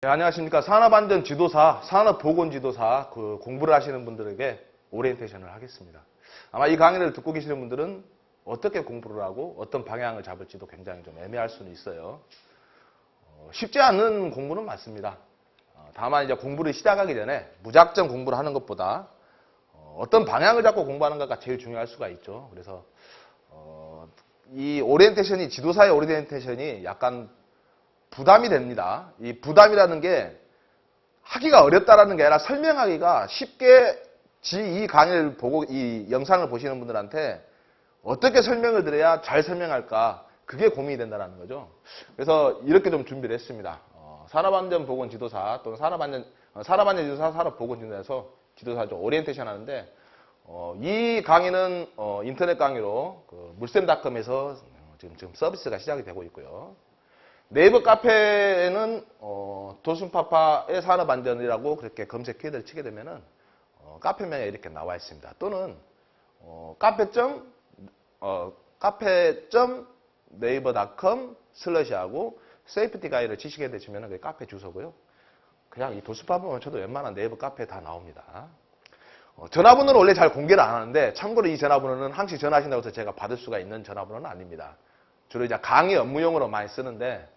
네, 안녕하십니까. 산업안전지도사, 산업보건지도사 공부를 하시는 분들에게 오리엔테이션을 하겠습니다. 아마 이 강의를 듣고 계시는 분들은 어떻게 공부를 하고 어떤 방향을 잡을지도 굉장히 좀 애매할 수는 있어요. 쉽지 않은 공부는 맞습니다. 다만 이제 공부를 시작하기 전에 무작정 공부를 하는 것보다 어떤 방향을 잡고 공부하는 것가 제일 중요할 수가 있죠. 그래서 이 오리엔테이션이, 지도사의 오리엔테이션이 약간 부담이 됩니다. 이 부담이라는 게 하기가 어렵다라는 게 아니라 설명하기가 쉽게 이 강의를 보고 이 영상을 보시는 분들한테 어떻게 설명을 드려야 잘 설명할까, 그게 고민이 된다는 거죠. 그래서 이렇게 좀 준비를 했습니다. 산업안전보건지도사 또는 산업안전지도사, 산업보건지도사에서 지도사 좀 오리엔테이션 하는데, 이 강의는 인터넷 강의로 물샘닷컴에서 지금 서비스가 시작이 되고 있고요. 네이버 카페에는 도슨파파의 산업안전이라고 그렇게 검색 키워드를 치게 되면은 카페명에 이렇게 나와 있습니다. 또는 카페.네이버.com/하고 세이프티 가이드를 치시게 되시면은 그게 카페 주소고요. 그냥 이 도슨파파만 쳐도 웬만한 네이버 카페에 다 나옵니다. 전화번호는 원래 잘 공개를 안 하는데, 참고로 이 전화번호는 항시 전화하신다고 해서 제가 받을 수가 있는 전화번호는 아닙니다. 주로 이제 강의 업무용으로 많이 쓰는데,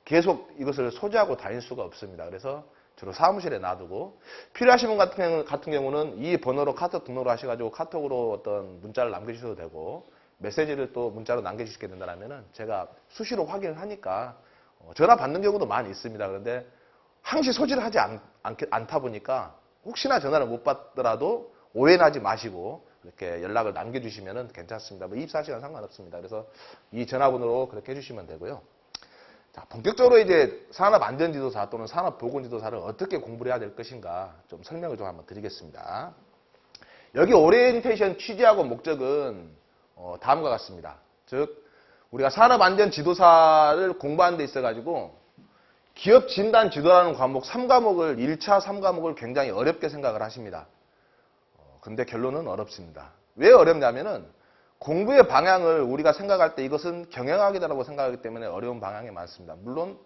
계속 이것을 소지하고 다닐 수가 없습니다. 그래서 주로 사무실에 놔두고, 필요하신 분 같은 경우는 이 번호로 카톡 등록을 하셔가지고 카톡으로 어떤 문자를 남겨주셔도 되고, 메시지를 또 문자로 남겨주시게 된다면은 제가 수시로 확인을 하니까 전화 받는 경우도 많이 있습니다. 그런데 항시 소지를 하지 않다 보니까 혹시나 전화를 못 받더라도 오해하지 마시고 이렇게 연락을 남겨주시면 괜찮습니다. 24시간 상관없습니다. 그래서 이 전화번호로 그렇게 해주시면 되고요. 자, 본격적으로 이제 산업안전지도사 또는 산업보건지도사를 어떻게 공부를 해야 될 것인가 좀 설명을 좀 한번 드리겠습니다. 여기 오리엔테이션 취지하고 목적은 다음과 같습니다. 즉, 우리가 산업안전지도사를 공부하는 데 있어가지고 기업진단지도라는 과목 3과목을 1차 3과목을 굉장히 어렵게 생각을 하십니다. 근데 결론은 어렵습니다. 왜 어렵냐면은 공부의 방향을 우리가 생각할 때 이것은 경영학이다라고 생각하기 때문에 어려운 방향이 많습니다. 물론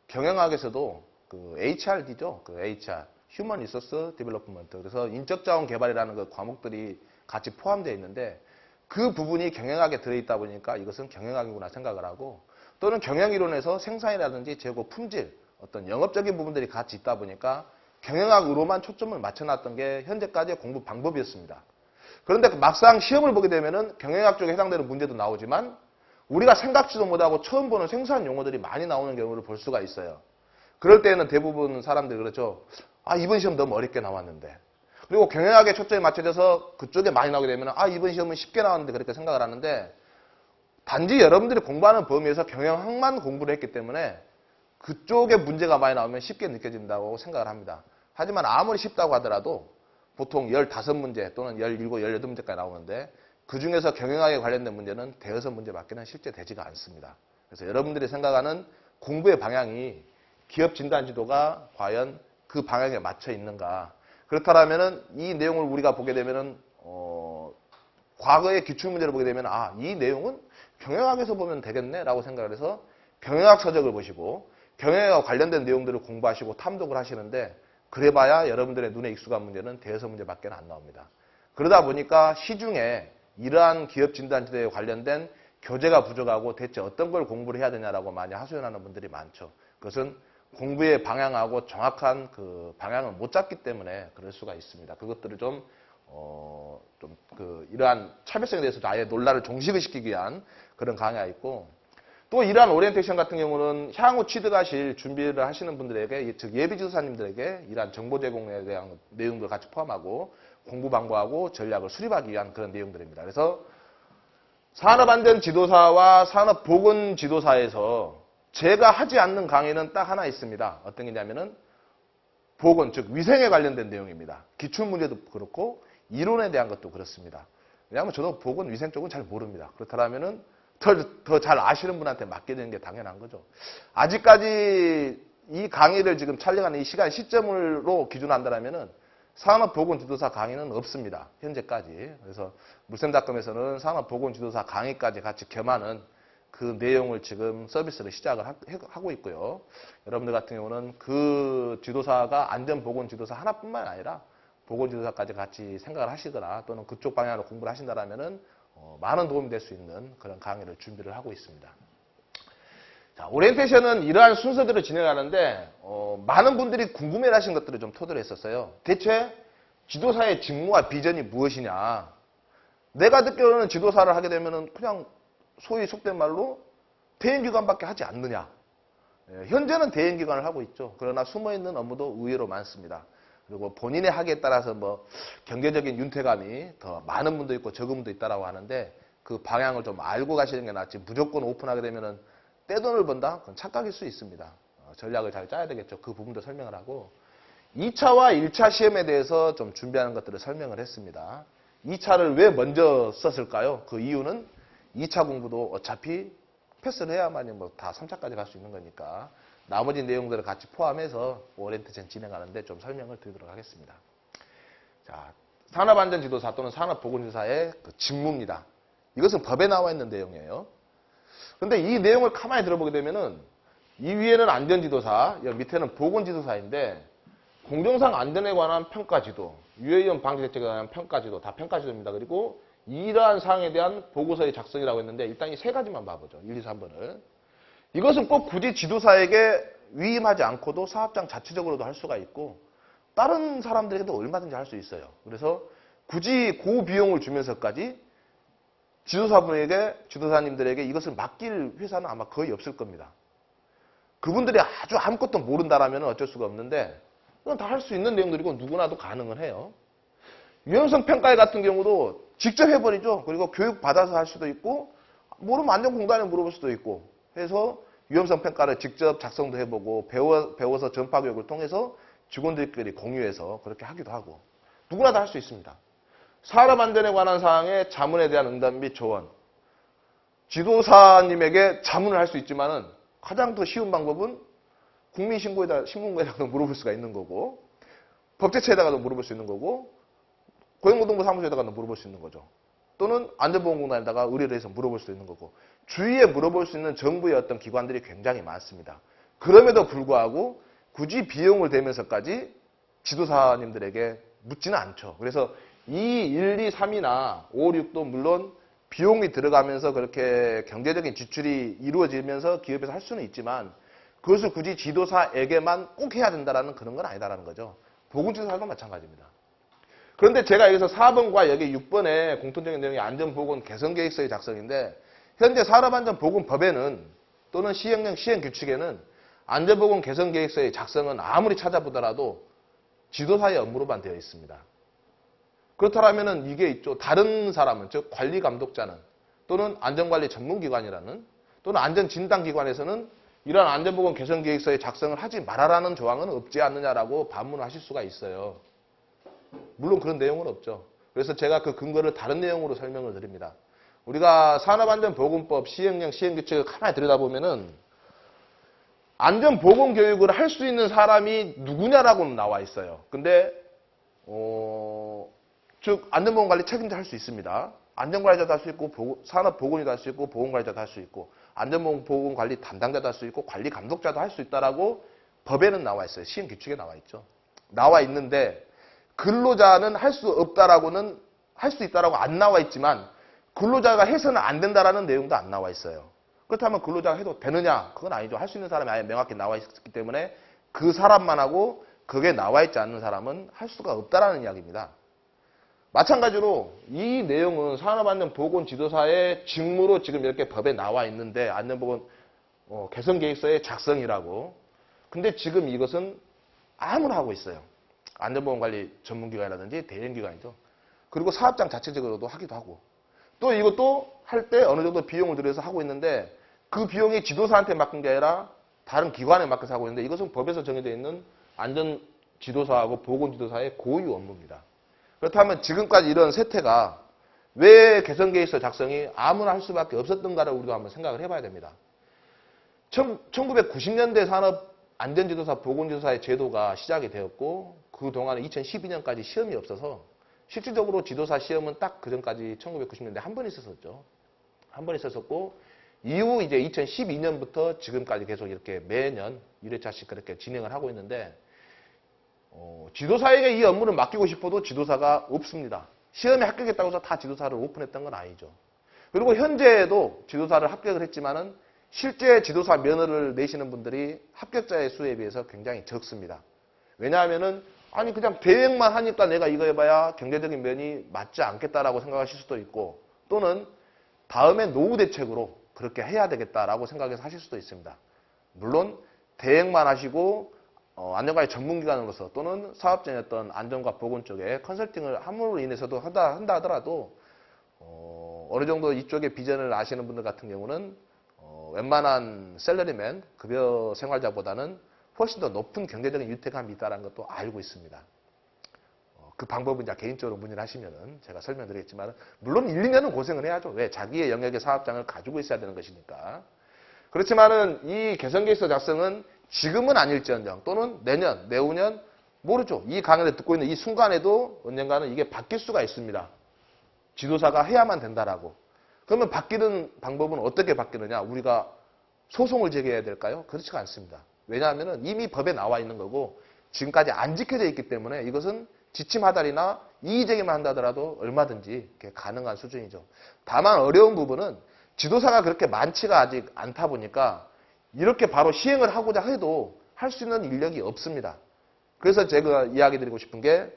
경영학에서도 HRD죠. HR, Human Resource Development. 그래서 인적자원 개발이라는 그 과목들이 같이 포함되어 있는데, 그 부분이 경영학에 들어있다 보니까 이것은 경영학이구나 생각을 하고, 또는 경영이론에서 생산이라든지 재고, 품질, 어떤 영업적인 부분들이 같이 있다 보니까 경영학으로만 초점을 맞춰놨던 게 현재까지의 공부 방법이었습니다. 그런데 막상 시험을 보게 되면은 경영학 쪽에 해당되는 문제도 나오지만 우리가 생각지도 못하고 처음 보는 생소한 용어들이 많이 나오는 경우를 볼 수가 있어요. 그럴 때는 대부분 사람들이 그렇죠. 이번 시험 너무 어렵게 나왔는데. 그리고 경영학에 초점이 맞춰져서 그쪽에 많이 나오게 되면 이번 시험은 쉽게 나왔는데 그렇게 생각을 하는데, 단지 여러분들이 공부하는 범위에서 경영학만 공부를 했기 때문에 그쪽에 문제가 많이 나오면 쉽게 느껴진다고 생각을 합니다. 하지만 아무리 쉽다고 하더라도 보통 15문제 또는 17, 18문제까지 나오는데, 그 중에서 경영학에 관련된 문제는 대여섯 문제밖에는 실제 되지가 않습니다. 그래서 여러분들이 생각하는 공부의 방향이 기업 진단 지도가 과연 그 방향에 맞춰 있는가. 그렇다면은 이 내용을 우리가 보게 되면은 과거의 기출문제를 보게 되면 이 내용은 경영학에서 보면 되겠네라고 생각을 해서 경영학 서적을 보시고 경영학과 관련된 내용들을 공부하시고 탐독을 하시는데, 그래봐야 여러분들의 눈에 익숙한 문제는 대여섯 문제밖에 안 나옵니다. 그러다 보니까 시중에 이러한 기업 진단 지도에 관련된 교재가 부족하고 대체 어떤 걸 공부를 해야 되냐라고 많이 하소연하는 분들이 많죠. 그것은 공부의 방향하고 정확한 그 방향을 못 잡기 때문에 그럴 수가 있습니다. 그것들을 이러한 차별성에 대해서 아예 논란을 종식을 시키기 위한 그런 강의가 있고, 또 이러한 오리엔테이션 같은 경우는 향후 취득하실 준비를 하시는 분들에게, 즉 예비지도사님들에게 이러한 정보 제공에 대한 내용들 같이 포함하고 공부 방법하고 전략을 수립하기 위한 그런 내용들입니다. 그래서 산업안전지도사와 산업보건지도사에서 제가 하지 않는 강의는 딱 하나 있습니다. 어떤 게 있냐면은 보건, 즉 위생에 관련된 내용입니다. 기출문제도 그렇고 이론에 대한 것도 그렇습니다. 왜냐하면 저도 보건, 위생 쪽은 잘 모릅니다. 그렇다면은 더 잘 아시는 분한테 맡기는 게 당연한 거죠. 아직까지 이 강의를 지금 촬영하는 이 시간 시점으로 기준한다면은 산업보건지도사 강의는 없습니다. 현재까지. 그래서 물샘닷컴에서는 산업보건지도사 강의까지 같이 겸하는 그 내용을 지금 서비스를 시작을 하고 있고요. 여러분들 같은 경우는 그 지도사가 안전보건지도사 하나뿐만 아니라 보건지도사까지 같이 생각을 하시거나 또는 그쪽 방향으로 공부를 하신다면은 많은 도움이 될 수 있는 그런 강의를 준비를 하고 있습니다. 자, 오리엔테이션은 이러한 순서대로 진행하는데 많은 분들이 궁금해하신 것들을 좀 토대로 했었어요. 대체 지도사의 직무와 비전이 무엇이냐? 내가 듣기로는 지도사를 하게 되면은 그냥 소위 속된 말로 대행기관밖에 하지 않느냐? 현재는 대행기관을 하고 있죠. 그러나 숨어있는 업무도 의외로 많습니다. 그리고 본인의 학위에 따라서 뭐 경제적인 윤택감이 더 많은 분도 있고 적은 분도 있다라고 하는데 그 방향을 좀 알고 가시는 게 낫지 무조건 오픈하게 되면은 떼돈을 번다? 그건 착각일 수 있습니다. 전략을 잘 짜야 되겠죠. 그 부분도 설명을 하고 2차와 1차 시험에 대해서 좀 준비하는 것들을 설명을 했습니다. 2차를 왜 먼저 썼을까요? 그 이유는 2차 공부도 어차피 패스를 해야만이 뭐 다 3차까지 갈 수 있는 거니까 나머지 내용들을 같이 포함해서 오리엔테이션 진행하는데 좀 설명을 드리도록 하겠습니다. 자, 산업안전지도사 또는 산업보건지도사의 그 직무입니다. 이것은 법에 나와 있는 내용이에요. 근데 이 내용을 가만히 들어보게 되면은 이 위에는 안전지도사, 여기 밑에는 보건지도사인데 공정상 안전에 관한 평가지도, 유해위험 방지대책에 관한 평가지도, 다 평가지도입니다. 그리고 이러한 사항에 대한 보고서의 작성이라고 했는데 일단 이 세 가지만 봐보죠. 1, 2, 3번을. 이것은 꼭 굳이 지도사에게 위임하지 않고도 사업장 자체적으로도 할 수가 있고 다른 사람들에게도 얼마든지 할 수 있어요. 그래서 굳이 고비용을 주면서까지 지도사님들에게 이것을 맡길 회사는 아마 거의 없을 겁니다. 그분들이 아주 아무것도 모른다라면 어쩔 수가 없는데 그건 다 할 수 있는 내용들이고 누구나도 가능은 해요. 유연성 평가 같은 경우도 직접 해버리죠. 그리고 교육 받아서 할 수도 있고 모르면 안전공단에 물어볼 수도 있고 해서 위험성 평가를 직접 작성도 해보고 배워서 전파 교육을 통해서 직원들끼리 공유해서 그렇게 하기도 하고 누구나 다 할 수 있습니다. 산업안전에 관한 사항의 자문에 대한 응답 및 조언. 지도사님에게 자문을 할 수 있지만은 가장 더 쉬운 방법은 신문고에다가도 물어볼 수가 있는 거고 법제처에다가도 물어볼 수 있는 거고 고용노동부 사무소에다가도 물어볼 수 있는 거죠. 또는 안전보건공단에다가 의뢰를 해서 물어볼 수 있는 거고 주위에 물어볼 수 있는 정부의 어떤 기관들이 굉장히 많습니다. 그럼에도 불구하고 굳이 비용을 대면서까지 지도사님들에게 묻지는 않죠. 그래서 2, 1, 2, 3이나 5, 6도 물론 비용이 들어가면서 그렇게 경제적인 지출이 이루어지면서 기업에서 할 수는 있지만 그것을 굳이 지도사에게만 꼭 해야 된다는 그런 건 아니다라는 거죠. 보건지도사도 마찬가지입니다. 그런데 제가 여기서 4번과 여기 6번의 공통적인 내용이 안전보건 개선계획서의 작성인데 현재 산업안전보건법에는 또는 시행령 시행규칙에는 안전보건 개선계획서의 작성은 아무리 찾아보더라도 지도사의 업무로만 되어 있습니다. 그렇다면 이게 있죠. 다른 사람은 즉 관리감독자는 또는 안전관리 전문기관이라는 또는 안전진단기관에서는 이러한 안전보건 개선계획서의 작성을 하지 말아라는 조항은 없지 않느냐라고 반문을 하실 수가 있어요. 물론 그런 내용은 없죠. 그래서 제가 그 근거를 다른 내용으로 설명을 드립니다. 우리가 산업안전보건법 시행령 시행규칙을 가만히 들여다보면은 안전보건교육을 할 수 있는 사람이 누구냐라고 나와 있어요. 근데 즉 안전보건관리 책임자 할 수 있습니다. 안전관리자도 할 수 있고 산업보건이도 할 수 있고 보건관리자도 할 수 있고 안전보건관리 담당자도 할 수 있고 관리감독자도 할 수 있다라고 법에는 나와 있어요. 시행규칙에 나와 있죠. 나와 있는데 근로자는 할 수 없다라고는 할 수 있다라고 안 나와 있지만 근로자가 해서는 안 된다라는 내용도 안 나와 있어요. 그렇다면 근로자가 해도 되느냐? 그건 아니죠. 할 수 있는 사람이 아예 명확히 나와 있기 때문에 그 사람만 하고 그게 나와 있지 않는 사람은 할 수가 없다라는 이야기입니다. 마찬가지로 이 내용은 산업안전보건지도사의 직무로 지금 이렇게 법에 나와 있는데 안전보건 개선계획서의 작성이라고. 근데 지금 이것은 아무나 하고 있어요. 안전보건관리 전문기관이라든지 대행기관이죠. 그리고 사업장 자체적으로도 하기도 하고 또 이것도 할 때 어느 정도 비용을 들여서 하고 있는데 그 비용이 지도사한테 맡긴 게 아니라 다른 기관에 맡겨서 하고 있는데 이것은 법에서 정해져 있는 안전지도사하고 보건지도사의 고유 업무입니다. 그렇다면 지금까지 이런 세태가 왜 개선계획서 작성이 아무나 할 수밖에 없었던가를 우리도 한번 생각을 해봐야 됩니다. 1990년대 산업안전지도사, 보건지도사의 제도가 시작이 되었고 그동안에 2012년까지 시험이 없어서 실질적으로 지도사 시험은 딱 그전까지 1990년대 한 번 있었었죠. 한 번 있었었고 이후 이제 2012년부터 지금까지 계속 이렇게 매년 1회차씩 그렇게 진행을 하고 있는데, 지도사에게 이 업무를 맡기고 싶어도 지도사가 없습니다. 시험에 합격했다고 해서 다 지도사를 오픈했던 건 아니죠. 그리고 현재에도 지도사를 합격을 했지만은 실제 지도사 면허를 내시는 분들이 합격자의 수에 비해서 굉장히 적습니다. 왜냐하면은 아니 그냥 대행만 하니까 내가 이거 해봐야 경제적인 면이 맞지 않겠다라고 생각하실 수도 있고, 또는 다음에 노후 대책으로 그렇게 해야 되겠다라고 생각해서 하실 수도 있습니다. 물론 대행만 하시고 안전관리 전문기관으로서 또는 사업장의 어떤 안전과 보건 쪽에 컨설팅을 함으로 인해서도 한다 하더라도 어느 정도 이쪽의 비전을 아시는 분들 같은 경우는 웬만한 셀러리맨 급여 생활자보다는 훨씬 더 높은 경제적인 유태감이 있다는 것도 알고 있습니다. 그 방법은 이제 개인적으로 문의를 하시면은 제가 설명드리겠지만, 물론 1, 2년은 고생을 해야죠. 왜? 자기의 영역의 사업장을 가지고 있어야 되는 것이니까. 그렇지만은 이 개선계획서 작성은 지금은 아닐지언정 또는 내년, 내후년 모르죠. 이 강연을 듣고 있는 이 순간에도 언젠가는 이게 바뀔 수가 있습니다. 지도사가 해야만 된다라고. 그러면 바뀌는 방법은 어떻게 바뀌느냐? 우리가 소송을 제기해야 될까요? 그렇지가 않습니다. 왜냐하면 이미 법에 나와 있는 거고 지금까지 안 지켜져 있기 때문에 이것은 지침 하달이나 이의제기만 한다 하더라도 얼마든지 가능한 수준이죠. 다만 어려운 부분은 지도사가 그렇게 많지가 아직 않다 보니까 이렇게 바로 시행을 하고자 해도 할 수 있는 인력이 없습니다. 그래서 제가 이야기 드리고 싶은 게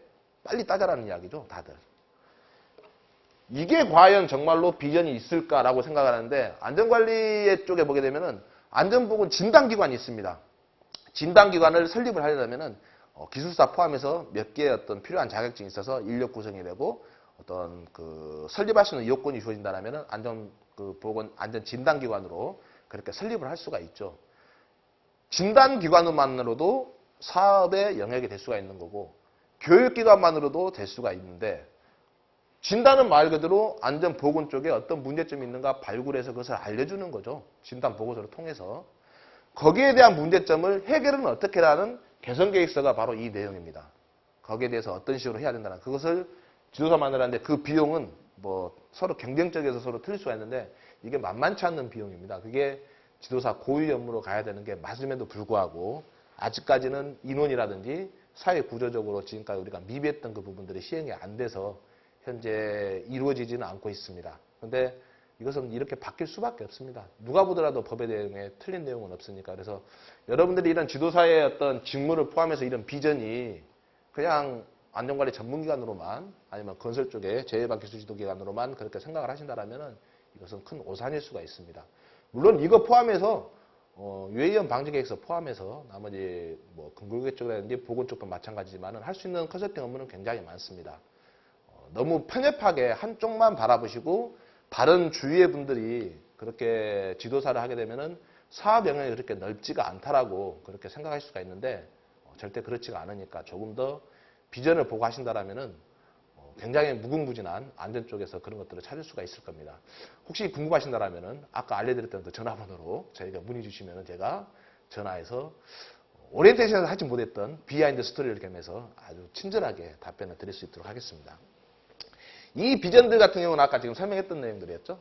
빨리 따자라는 이야기죠, 다들. 이게 과연 정말로 비전이 있을까라고 생각을 하는데, 안전관리 쪽에 보게 되면은 안전보건 진단기관이 있습니다. 진단기관을 설립을 하려면은 기술사 포함해서 몇 개의 어떤 필요한 자격증이 있어서 인력 구성이 되고 어떤 그 설립할 수 있는 요건이 주어진다면은 안전 진단기관으로 그렇게 설립을 할 수가 있죠. 진단기관만으로도 사업의 영역이 될 수가 있는 거고, 교육기관만으로도 될 수가 있는데, 진단은 말 그대로 안전보건 쪽에 어떤 문제점이 있는가 발굴해서 그것을 알려주는 거죠. 진단보고서를 통해서. 거기에 대한 문제점을 해결은 어떻게 하는 개선계획서가 바로 이 내용입니다. 거기에 대해서 어떤 식으로 해야 된다는, 그것을 지도사 만들었는데 그 비용은 뭐 서로 경쟁적에서 서로 틀릴 수가 있는데 이게 만만치 않는 비용입니다. 그게 지도사 고유 업무로 가야 되는 게 맞음에도 불구하고 아직까지는 인원이라든지 사회 구조적으로 지금까지 우리가 미비했던 그 부분들이 시행이 안 돼서 현재 이루어지지는 않고 있습니다. 그런데 이것은 이렇게 바뀔 수밖에 없습니다. 누가 보더라도 법의 내용에 틀린 내용은 없으니까. 그래서 여러분들이 이런 지도사의 어떤 직무를 포함해서 이런 비전이 그냥 안전관리 전문기관으로만 아니면 건설 쪽에 재해방기술지도기관으로만 그렇게 생각을 하신다면 이것은 큰 오산일 수가 있습니다. 물론 이거 포함해서 유해위험 방지계획서 포함해서 나머지 뭐 근골계 쪽이라든지 보건 쪽도 마찬가지지만 할 수 있는 컨설팅 업무는 굉장히 많습니다. 너무 편협하게 한쪽만 바라보시고 다른 주위의 분들이 그렇게 지도사를 하게 되면은 사업 영역이 그렇게 넓지가 않다라고 그렇게 생각할 수가 있는데 절대 그렇지가 않으니까 조금 더 비전을 보고 하신다라면은 굉장히 무궁무진한 안전 쪽에서 그런 것들을 찾을 수가 있을 겁니다. 혹시 궁금하신다라면은 아까 알려드렸던 그 전화번호로 저희가 문의 주시면은 제가 전화해서 오리엔테이션에서 하지 못했던 비하인드 스토리를 겸해서 아주 친절하게 답변을 드릴 수 있도록 하겠습니다. 이 비전들 같은 경우는 아까 지금 설명했던 내용들이었죠.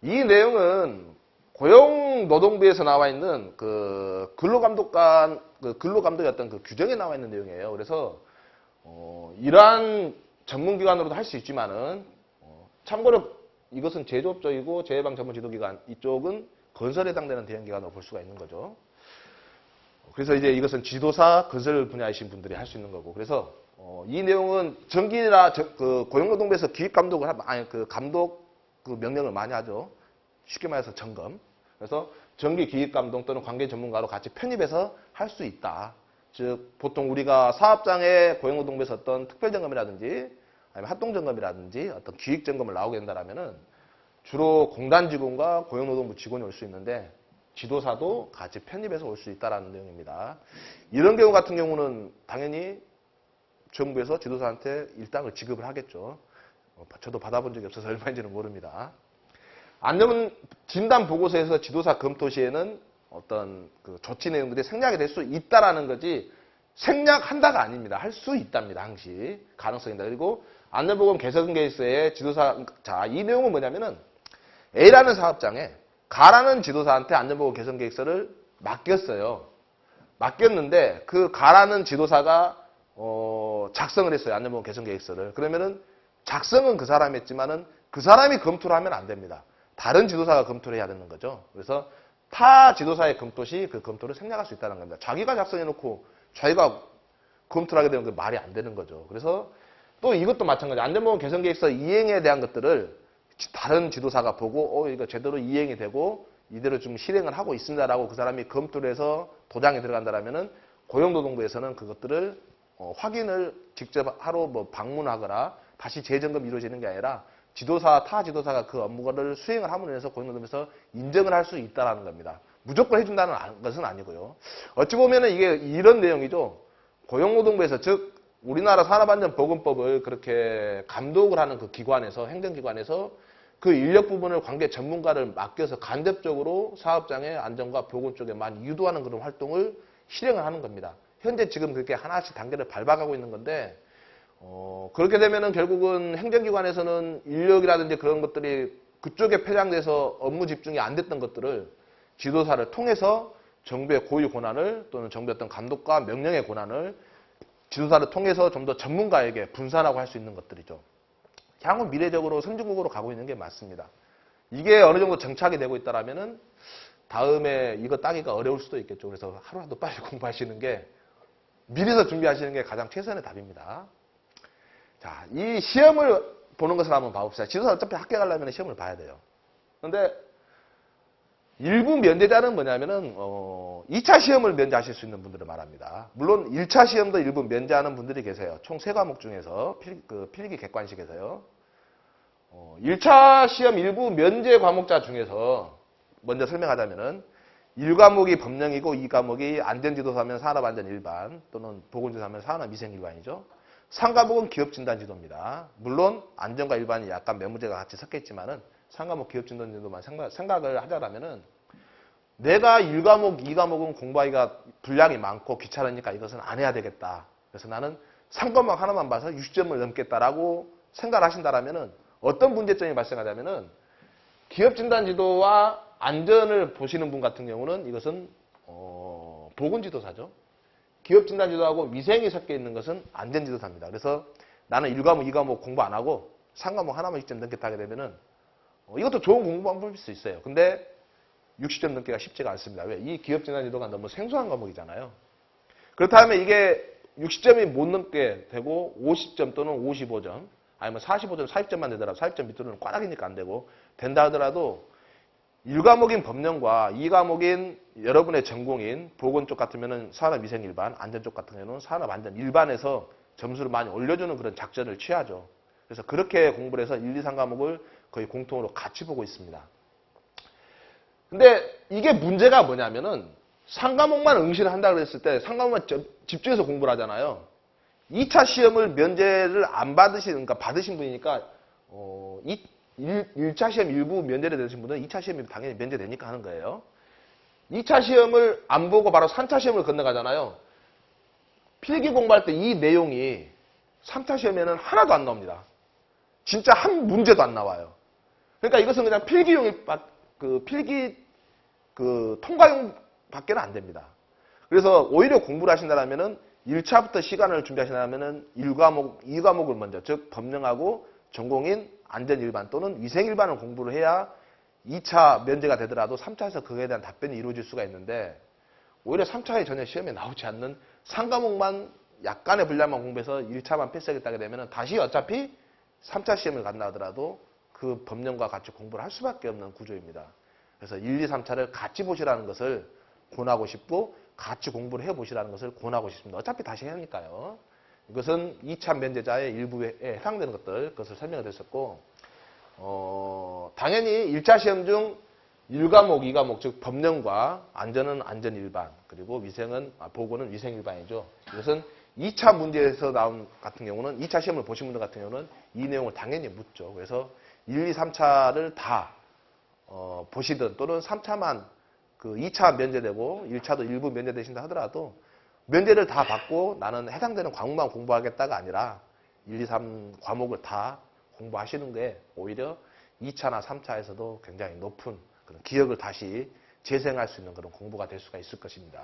이 내용은 고용노동부에서 나와 있는 그 근로감독관, 근로감독의 어떤 그 규정에 나와 있는 내용이에요. 그래서 이러한 전문기관으로도 할 수 있지만은 참고로 이것은 제조업 쪽이고 재해방 전문 지도기관, 이쪽은 건설에 해당되는 대형기관으로 볼 수가 있는 거죠. 그래서 이제 이것은 지도사, 건설 분야이신 분들이 할 수 있는 거고, 그래서 이 내용은 전기나 그 고용노동부에서 기획감독을 감독 그 명령을 많이 하죠. 쉽게 말해서 점검. 그래서 전기 기획감독 또는 관계 전문가로 같이 편입해서 할 수 있다. 즉 보통 우리가 사업장에 고용노동부에서 어떤 특별점검이라든지 아니면 합동점검이라든지 어떤 기획점검을 나오게 된다면은 주로 공단 직원과 고용노동부 직원이 올 수 있는데 지도사도 같이 편입해서 올 수 있다는 내용입니다. 이런 경우 같은 경우는 당연히 정부에서 지도사한테 일당을 지급을 하겠죠. 저도 받아본 적이 없어서 얼마인지는 모릅니다. 안전 진단 보고서에서 지도사 검토 시에는 어떤 그 조치 내용들이 생략이 될 수 있다라는 거지 생략한다가 아닙니다. 할 수 있답니다. 항시 가능성이다. 그리고 안전보건 개선 계획서에 지도사 이 내용은 뭐냐면은 A라는 사업장에 가라는 지도사한테 안전보건 개선 계획서를 맡겼어요. 맡겼는데 그 가라는 지도사가 작성을 했어요. 안전보건 개선 계획서를. 그러면은 작성은 그 사람이 했지만은 그 사람이 검토를 하면 안 됩니다. 다른 지도사가 검토를 해야 되는 거죠. 그래서 타 지도사의 검토 시 그 검토를 생략할 수 있다는 겁니다. 자기가 작성해놓고 자기가 검토를 하게 되면 그 말이 안 되는 거죠. 그래서 또 이것도 마찬가지. 안전보건 개선 계획서 이행에 대한 것들을 다른 지도사가 보고 이거 제대로 이행이 되고 이대로 좀 실행을 하고 있습니다라고 그 사람이 검토를 해서 도장에 들어간다라면은 고용노동부에서는 그것들을 확인을 직접 하러 뭐 방문하거나 다시 재점검이 이루어지는 게 아니라 타 지도사가 그 업무를 수행을 함으로 해서 고용노동부에서 인정을 할 수 있다는 겁니다. 무조건 해준다는 것은 아니고요. 어찌 보면은 이게 이런 내용이죠. 고용노동부에서 즉 우리나라 산업안전보건법을 그렇게 감독을 하는 그 기관에서 행정기관에서 그 인력 부분을 관계 전문가를 맡겨서 간접적으로 사업장의 안전과 보건 쪽에 많이 유도하는 그런 활동을 실행을 하는 겁니다. 현재 지금 그렇게 하나씩 단계를 밟아가고 있는 건데 그렇게 되면은 결국은 행정기관에서는 인력이라든지 그런 것들이 그쪽에 편향돼서 업무 집중이 안 됐던 것들을 지도사를 통해서 정부의 고유 권한을 또는 정부의 어떤 감독과 명령의 권한을 지도사를 통해서 좀 더 전문가에게 분산하고 할 수 있는 것들이죠. 향후 미래적으로 선진국으로 가고 있는 게 맞습니다. 이게 어느 정도 정착이 되고 있다라면은 다음에 이거 따기가 어려울 수도 있겠죠. 그래서 하루라도 빨리 공부하시는 게 미리서 준비하시는 게 가장 최선의 답입니다. 자, 이 시험을 보는 것을 한번 봐봅시다. 지도사 어차피 합격하려면 시험을 봐야 돼요. 그런데 일부 면제자는 뭐냐면은 2차 시험을 면제하실 수 있는 분들을 말합니다. 물론 1차 시험도 일부 면제하는 분들이 계세요. 총 3과목 중에서 필기 객관식에서요. 1차 시험 일부 면제 과목자 중에서 먼저 설명하자면은 1과목이 법령이고 2과목이 안전지도사면 산업안전 일반 또는 보건지도사면 산업위생 일반이죠. 3과목은 기업진단지도입니다. 물론 안전과 일반이 약간 매무제가 같이 섞여 있지만은 3과목 기업진단지도만 생각을 하자라면은 내가 1과목, 2과목은 공부하기가 분량이 많고 귀찮으니까 이것은 안 해야 되겠다. 그래서 나는 3과목 하나만 봐서 60점을 넘겠다라고 생각을 하신다라면은 어떤 문제점이 발생하냐면은 기업진단지도와 안전을 보시는 분 같은 경우는 이것은 보건지도사죠. 기업진단지도하고 위생이 섞여 있는 것은 안전지도사입니다. 그래서 나는 1과목, 2과목 공부 안 하고 3과목 하나만 60점 넘겠다 하게 되면은 이것도 좋은 공부 방법일 수 있어요. 근데 60점 넘기가 쉽지가 않습니다. 왜? 이 기업진단지도가 너무 생소한 과목이잖아요. 그렇다면 이게 60점이 못 넘게 되고 50점 또는 55점 아니면 45점, 40점만 되더라도 40점 밑으로는 꽈락이니까 안 되고 된다 하더라도 1과목인 법령과 2과목인 여러분의 전공인 보건 쪽 같으면은 산업위생 일반, 안전 쪽 같은 경우는 산업안전 일반에서 점수를 많이 올려주는 그런 작전을 취하죠. 그래서 그렇게 공부를 해서 1, 2, 3과목을 거의 공통으로 같이 보고 있습니다. 근데 이게 문제가 뭐냐면은 3과목만 응시를 한다고 했을 때 3과목만 집중해서 공부를 하잖아요. 2차 시험을 면제를 안 그러니까 받으신 분이니까 1차 시험 일부 면제를 되신 분은 2차 시험이 당연히 면제되니까 하는 거예요. 2차 시험을 안 보고 바로 3차 시험을 건너가잖아요. 필기 공부할 때 이 내용이 3차 시험에는 하나도 안 나옵니다. 진짜 한 문제도 안 나와요. 그러니까 이것은 그냥 필기용이 필기 통과용 밖에는 안 됩니다. 그래서 오히려 공부를 하신다면은 1차부터 시간을 준비하신다면은 1과목, 2과목을 먼저 즉 법령하고 전공인 안전 일반 또는 위생 일반을 공부를 해야 2차 면제가 되더라도 3차에서 그거에 대한 답변이 이루어질 수가 있는데 오히려 3차에 전혀 시험에 나오지 않는 3과목만 약간의 분량만 공부해서 1차만 패스하겠다게 되면 다시 어차피 3차 시험을 간다 하더라도 그 법령과 같이 공부를 할 수밖에 없는 구조입니다. 그래서 1, 2, 3차를 같이 보시라는 것을 권하고 싶고 같이 공부를 해보시라는 것을 권하고 싶습니다. 어차피 다시 해야 하니까요. 이것은 2차 면제자의 일부에 해당되는 그것을 설명을 드렸었고 당연히 1차 시험 중 1과목, 2과목 즉 법령과 안전은 안전 일반 그리고 보건은 위생 일반이죠. 이것은 2차 문제에서 나온 같은 경우는 2차 시험을 보신 분들 같은 경우는 이 내용을 당연히 묻죠. 그래서 1, 2, 3차를 다 보시든 또는 3차만 2차 면제되고 1차도 일부 면제되신다 하더라도 면제를 다 받고 나는 해당되는 과목만 공부하겠다가 아니라 1, 2, 3 과목을 다 공부하시는 게 오히려 2차나 3차에서도 굉장히 높은 그런 기억을 다시 재생할 수 있는 그런 공부가 될 수가 있을 것입니다.